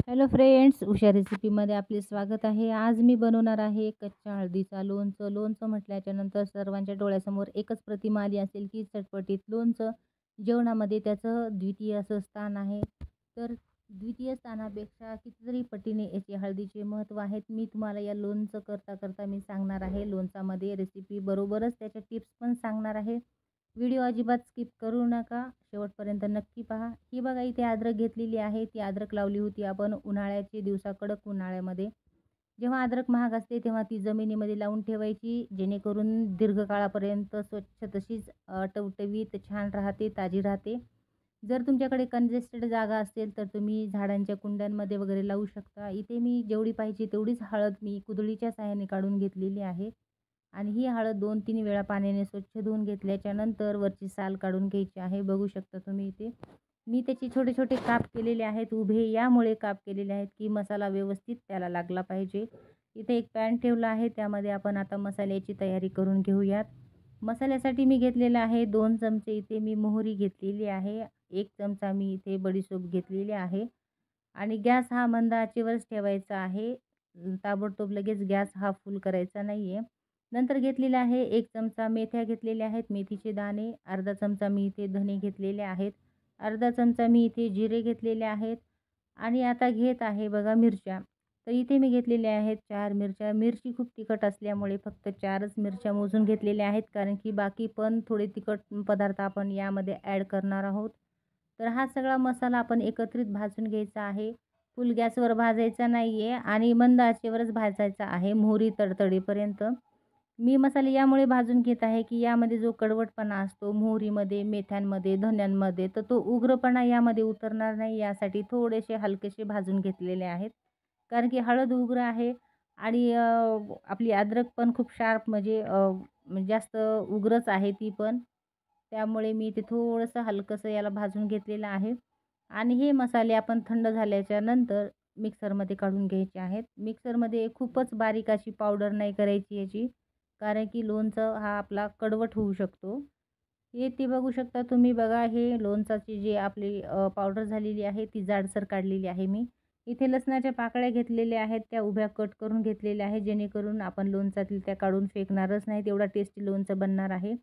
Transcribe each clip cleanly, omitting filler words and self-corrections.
Hello friends, Usha रेसिपीमध्ये आपले स्वागत आहे. आज मी बनवणार आहे कच्च्या हळदीचा लोणचं. लोणचं म्हटल्याच्या नंतर सर्वांच्या डोळ्यासमोर एकच प्रतिमा आली असेल की चटपटीत लोणचं. जेवणामध्ये त्याचं द्वितीय असं स्थान आहे. तर द्वितीय स्थानापेक्षा कितीतरी पटीने याचे हळदीचे महत्त्व आहेत. मी तुम्हाला या लोणचं करता करता मी सांगणार आहे. लोणचामध्ये रेसिपी बरोबरच त्याच्या टिप्स पण सांगणार आहे. व्हिडिओ अजिबात स्किप करू नका, शेवटपर्यंत नक्की पहा. ही बघा, इथे अद्रक घेतलेली आहे. ती अद्रक लावली होती आपण उन्हाळ्याचे दिवसा, कडक उन्हाळ्यामध्ये. जेव्हा अद्रक महाग असते तेव्हा ती जमिनीमध्ये लावून ठेवायची, जेणेकरून दीर्घकाळापर्यंत स्वच्छ तशीच टवटवीत छान राहते, ताजी राहते. जर तुमच्याकडे कंजेस्टेड जागा असेल तर तुम्ही झाडांच्या कुंड्यांमध्ये वगैरे लावू शकता. इथे मी जेवढी पाहिजे तेवढीच हळद मी कुदळीच्या साहाय्याने काढून घेतलेली आहे. आणि ही हळद 2-3 वेळा पाण्याने स्वच्छ धुवून घेतल्याच्या नंतर वरची साल काढून घ्यायची आहे. बघू शकता तुम्ही इथे मी त्याचे छोटे छोटे काप केलेले आहेत. उभे यामुळे काप केलेले आहेत की मसाला व्यवस्थित त्याला लागला पाहिजे. इथे एक पॅन ठेवला आहे, त्यामध्ये आपण आता मसाल्याची तयारी करून घेऊयात. मसाल्यासाठी मी घेतलेला आहे 2 चमचे इथे मी मोहरी घेतलेली आहे. 1 चमचा मी इथे बडीशोप घेतलेली आहे. आणि गॅस हा मंद आचेवरच ठेवायचा आहे. ताबडतोब लगेच गॅस हा फुल करायचा नाही आहे. नंतर घेतलेला आहे 1 चमचा मेथ्या घेतलेल्या आहेत, मेथीचे दाणे. अर्धा चमचा मी इथे धने घेतलेले आहेत. अर्धा चमचा मी इथे जिरे घेतलेले आहेत. आणि आता घेत आहे बघा मिरच्या. तर इथे मी घेतलेल्या आहेत 4 मिरच्या. मिरची खूप तिखट असल्यामुळे फक्त 4च मिरच्या मोजून घेतलेल्या आहेत, कारण की बाकी पण थोडे तिखट पदार्थ आपण यामध्ये ॲड करणार आहोत. तर हा सगळा मसाला आपण एकत्रित भाजून घ्यायचा आहे. फुल गॅसवर भाजायचा नाही आहे आणि मंद आचेवरच भाजायचा आहे मोहरी तडतडीपर्यंत. मी मसाले यामुळे भाजून घेत आहे की यामध्ये जो कडवटपणा असतो मोहरीमध्ये, मेथ्यांमध्ये, धन्यांमध्ये, तर तो उग्रपणा यामध्ये उतरणार नाही, यासाठी थोडेसे हलकेसे भाजून घेतलेले आहेत. कारण की हळद उग्र आहे आणि आपली अद्रक पण खूप शार्प म्हणजे जास्त उग्रच आहे ती पण. त्यामुळे मी ते थोडंसं हलकंसं याला भाजून घेतलेलं आहे. आणि हे मसाले आपण थंड झाल्याच्या नंतर मिक्सरमध्ये काढून घ्यायचे आहेत. मिक्सरमध्ये खूपच बारीक अशी पावडर नाही करायची याची, कारण की लोणचं हा आपला कडवट होऊ शकतो. हे ती बघू शकता तुम्ही. बघा, हे लोणचाची जी आपली पावडर झालेली आहे ती जाडसर काढलेली आहे मी. इथे लसणाच्या पाकळ्या घेतलेल्या आहेत, त्या उभ्या कट करून घेतलेल्या आहेत, जेणेकरून आपण लोणचातील त्या काढून फेकणारच नाही, तेवढा टेस्टी लोणचं बनणार आहे.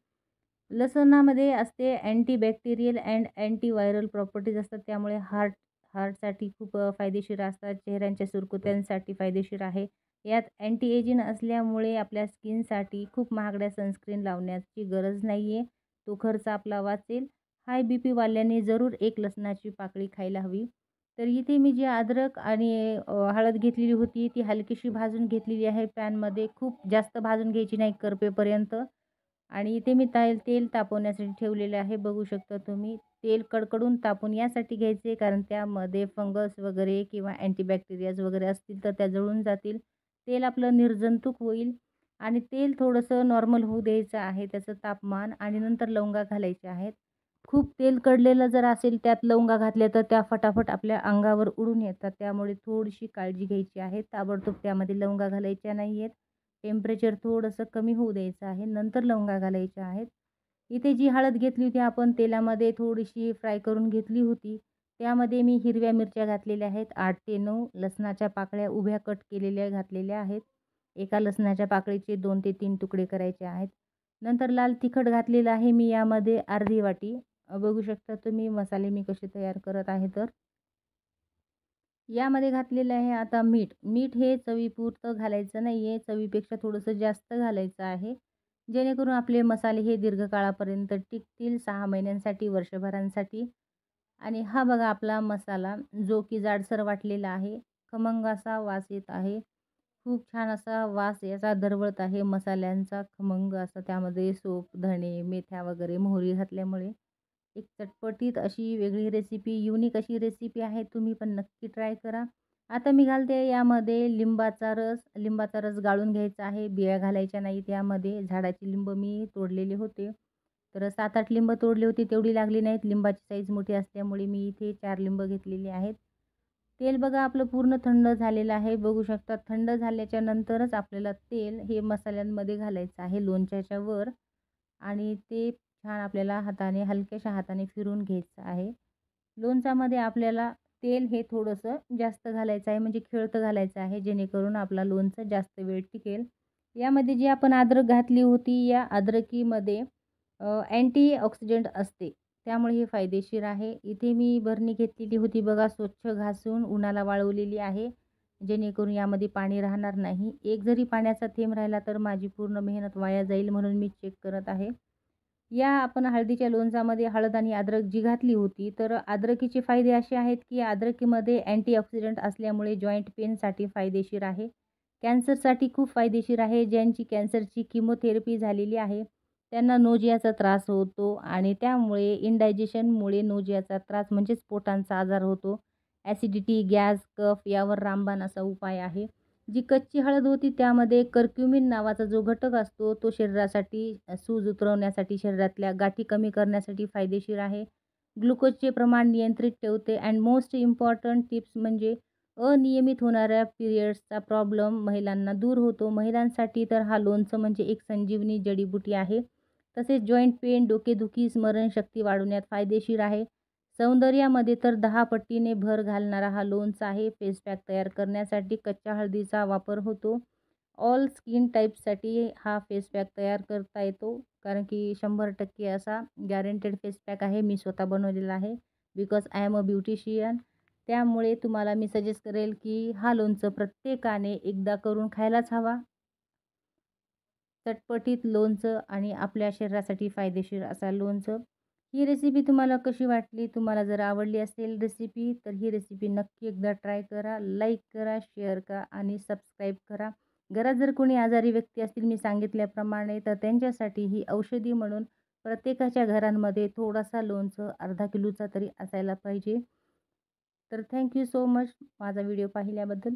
लसणामध्ये असते अँटीबॅक्टेरियल अँड अँटीव्हायरल प्रॉपर्टीज असतात, त्यामुळे हार्टसाठी खूप फायदेशीर असतात. चेहऱ्यांच्या सुरकुत्यांसाठी फायदेशीर आहे. यात अँटी एजिंग असल्यामुळे आपल्या स्किनसाठी खूप महागड्या सनस्क्रीन लावण्याची गरज नाही आहे. तो खर्च आपला वाचेल. हाय बी पी वाल्यांनी जरूर एक लसणाची पाकळी खायला हवी. तर इथे मी जी अद्रक आणि हळद घेतलेली होती ती हलकीशी भाजून घेतलेली आहे पॅनमध्ये. खूप जास्त भाजून घ्यायची नाही, करपेपर्यंत. आणि इथे मी तेल तापवण्यासाठी ठेवलेले आहे. बघू शकता तुम्ही. तेल कडकडून तापून यासाठी घ्यायचे, कारण त्यामध्ये फंगस वगैरे किंवा अँटीबॅक्टेरियाज वगैरे असतील तर त्या जळून जातील. तेल आपलं निर्जंतुक होईल. आणि तेल थोडंसं नॉर्मल होऊ द्यायचं आहे त्याचं तापमान, आणि नंतर लवंगा घालायच्या आहेत. खूप तेल कढलेलं जर असेल, त्यात लवंगा घातल्या तर त्या फटाफट आपल्या अंगावर उडून येतात. त्यामुळे थोडीशी काळजी घ्यायची आहे. ताबडतोब त्यामध्ये लवंगा घालायच्या नाही आहेत. टेम्परेचर थोडंसं कमी होऊ द्यायचं आहे, नंतर लवंगा घालायच्या आहेत. इथे जी हळद घेतली होती आपण तेलामध्ये थोडीशी फ्राय करून घेतली होती, त्यामध्ये मी हिरव्या मिरच्या घातलेल्या आहेत 8 ते 9. लसणाच्या पाकळ्या उभ्या कट केलेल्या घातलेल्या आहेत. एका लसणाच्या पाकळीचे 2 ते 3 तुकडे करायचे आहेत. नंतर लाल तिखट घातलेलं आहे मी यामध्ये अर्धी वाटी. बघू शकता तुम्ही मसाले मी कसे तयार करत आहे. तर यामध्ये घातलेलं आहे आता मीठ. मीठ हे चवीपुरतं घालायचं नाही आहे, चवीपेक्षा थोडंसं जास्त घालायचं आहे, जेणेकरून आपले मसाले हे दीर्घकाळापर्यंत टिकतील, 6 महिन्यांसाठी, वर्षभरांसाठी. आणि हा बघा आपला मसाला, जो की जाडसर वाटलेला आहे. खमंग असा वास येत आहे. खूप छान असा वास याचा दरवळत आहे मसाल्यांचा, खमंग असा. त्यामध्ये सोप, धणे, मेथ्या वगैरे, मोहरी घातल्यामुळे एक चटपटीत अशी वेगळी रेसिपी, युनिक अशी रेसिपी आहे. तुम्ही पण नक्की ट्राय करा. आता मी घालते यामध्ये लिंबाचा रस. लिंबाचा रस गाळून घ्यायचा आहे, बिया घालायच्या नाहीत यामध्ये. झाडाची लिंब मी तोडलेले होते, तर 7-8 लिंब तोडली होती, तेवढी लागली नाहीत. लिंबाची साईज मोठी असल्यामुळे मी इथे 4 लिंब घेतलेली आहेत. तेल बघा आपलं पूर्ण थंड झालेलं आहे. बघू शकता, थंड झाल्याच्या नंतरच आपल्याला तेल हे मसाल्यांमध्ये घालायचं आहे लोणच्याच्या वर. आणि ते छान आपल्याला हाताने, हलक्याशा हाताने फिरून घ्यायचं आहे. लोणच्यामध्ये आपल्याला तेल हे थोडंसं जास्त घालायचं आहे, म्हणजे खिळतं घालायचं आहे, जेणेकरून आपला लोणचं जास्त वेळ टिकेल. यामध्ये जी आपण अद्रक घातली होती, या अद्रकीमध्ये अँटीऑक्सिडंट असते, त्यामुळे हे फायदेशीर आहे. इथे मी बरणी घेतलेली होती बघा, स्वच्छ घासून उन्हाला वाळवलेली आहे, जेणेकरून यामध्ये पाणी राहणार नाही. एक जरी पाण्याचा थेंब राहिला तर माझी पूर्ण मेहनत वाया जाईल, म्हणून मी चेक करत आहे. या आपण हळदीच्या लोणच्यामध्ये हळद आणि अद्रक जी घातली होती, तर अद्रकीचे फायदे असे आहेत, की अद्रकीमध्ये अँटीऑक्सिडंट असल्यामुळे जॉइंट पेनसाठी फायदेशीर आहे. कॅन्सरसाठी खूप फायदेशीर आहे. ज्यांची कॅन्सरची किमोथेरपी झालेली आहे, त्यांना नोजियाचा त्रास होतो आणि त्यामुळे इंडायजेशनमुळे नोजियाचा त्रास म्हणजेच पोटांचा आजार होतो. ॲसिडिटी, गॅस, कफ यावर रामबाण असा उपाय आहे. जी कच्ची हळद होती त्यामध्ये कर्क्युमिन नावाचा जो घटक असतो, तो शरीरासाठी सूज उतरवण्यासाठी, शरीरातल्या गाठी कमी करण्यासाठी फायदेशीर आहे. ग्लुकोजचे प्रमाण नियंत्रित ठेवते अँड मोस्ट इम्पॉर्टंट टिप्स म्हणजे अनियमित होणाऱ्या पिरियड्सचा प्रॉब्लेम महिलांना दूर होतो. महिलांसाठी तर हा लोणचं म्हणजे एक संजीवनी जडीबुटी आहे. तसेच जॉइंट पेन, डोकेदुखी, स्मरणशक्ती वाढवण्यात फायदेशीर आहे. सौंदर्यामध्ये तर 10 पटीने भर घालणारा हा लोणचा आहे. फेस पॅक तयार करण्यासाठी कच्च्या हळदीचा वापर होतो. ऑल स्किन टाईपसाठी हा फेस पॅक तयार करता येतो, कारण की 100% असा गॅरंटेड फेस पॅक आहे. मी स्वतः बनवलेला आहे, because I am a beautician. त्यामुळे तुम्हाला मी सजेस्ट करेल, की हा लोणचं प्रत्येकाने एकदा करून खायलाच हवा. चटपटीत लोणचं आणि आपल्या शरीरासाठी फायदेशीर असा लोणचं. ही रेसिपी तुम्हाला कशी वाटली? तुम्हाला जर आवडली असेल रेसिपी, तर ही रेसिपी नक्की एकदा ट्राय करा. लाईक करा, शेअर करा आणि सबस्क्राईब करा. घरात जर कोणी आजारी व्यक्ती असतील मी सांगितल्याप्रमाणे, तर त्यांच्यासाठी ही औषधी म्हणून प्रत्येकाच्या घरांमध्ये थोडासा लोणचं अर्धा किलोचा तरी असायला पाहिजे. तर थँक सो मच माझा व्हिडिओ पाहिल्याबद्दल.